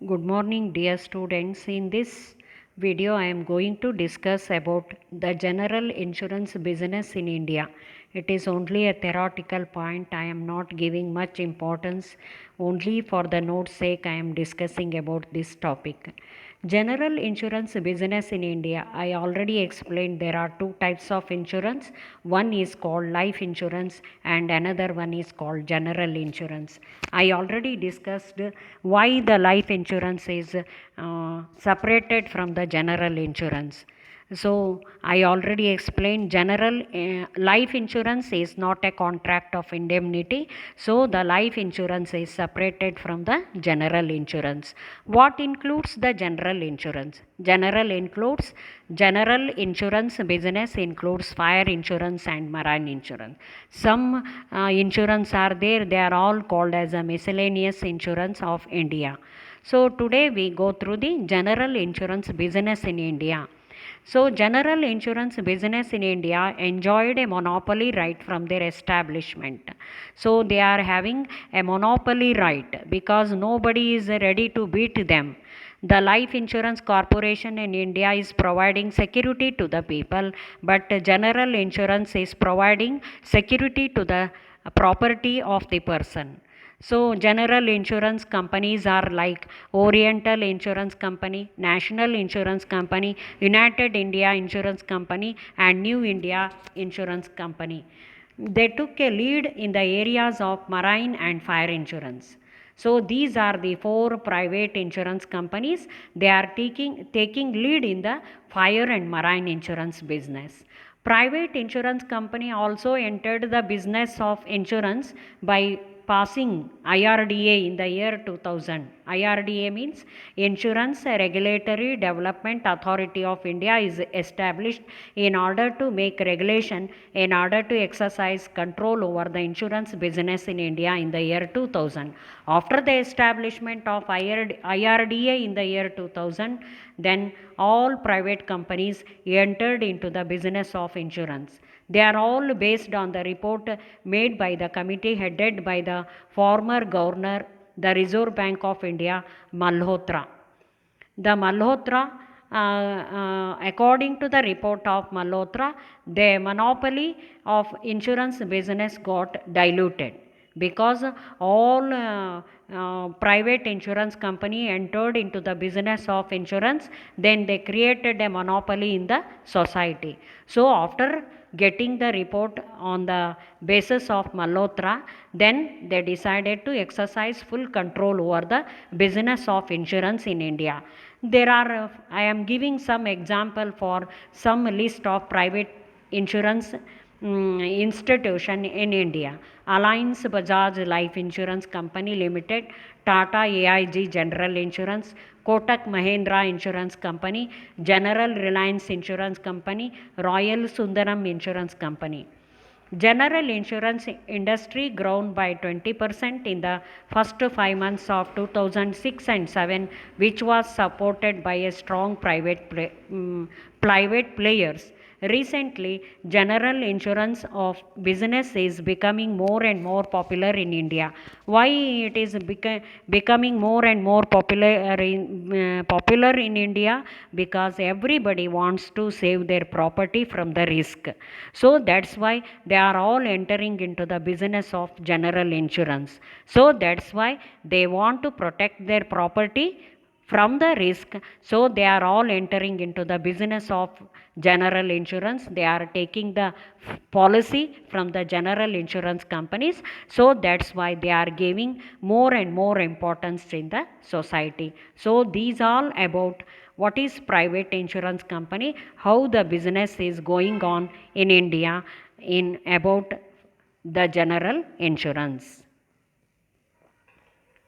Good morning, dear students. In this video, I am going to discuss about the general insurance business in India. It is only a theoretical point. I am not giving much importance. Only for the note's sake, I am discussing about this topic. General insurance business in India. I already explained there are two types of insurance. One is called life insurance and another one is called general insurance. I already discussed why the life insurance is separated from the general insurance. So I already explained general life insurance is not a contract of indemnity. So the life insurance is separated from the general insurance. What includes the general insurance? General includes general insurance business includes fire insurance and marine insurance. Some insurance are there. They are all called as a miscellaneous insurance of India. So today we go through the general insurance business in India. So, general insurance business in India enjoyed a monopoly right from their establishment. So, they are having a monopoly right because nobody is ready to beat them. The Life Insurance Corporation in India is providing security to the people, but general insurance is providing security to the property of the person. So, general insurance companies are like Oriental Insurance Company, National Insurance Company, United India Insurance Company, and New India Insurance Company. They took a lead in the areas of marine and fire insurance. So, these are the four private insurance companies. They are taking lead in the fire and marine insurance business. Private insurance company also entered the business of insurance by passing IRDA in the year 2000. IRDA means Insurance Regulatory Development Authority of India is established in order to make regulation in order to exercise control over the insurance business in India in the year 2000. After the establishment of IRDA in the year 2000, then all private companies entered into the business of insurance. They are all based on the report made by the committee headed by the former governor, the Reserve Bank of India, Malhotra. The Malhotra, according to the report of Malhotra, the monopoly of insurance business got diluted because all private insurance company entered into the business of insurance, then they created a monopoly in the society. So after getting the report on the basis of Malhotra, then they decided to exercise full control over the business of insurance in India. There are I am giving some example for some list of private insurance institution in India. Alliance Bajaj Life Insurance Company Limited, Tata AIG General Insurance, Kotak Mahindra Insurance Company, General Reliance Insurance Company, Royal Sundaram Insurance Company. General insurance industry grown by 20% in the first 5 months of 2006 and 7, which was supported by a strong private players. Recently, general insurance of business is becoming more and more popular in India. Why it is becoming more and more popular in India? Because everybody wants to save their property from the risk. So that's why they are all entering into the business of general insurance. So that's why they want to protect their property from the risk. So they are all entering into the business of general insurance. They are taking the policy from the general insurance companies. So that's why they are giving more and more importance in the society. So these all about what is private insurance company, how the business is going on in India in about the general insurance.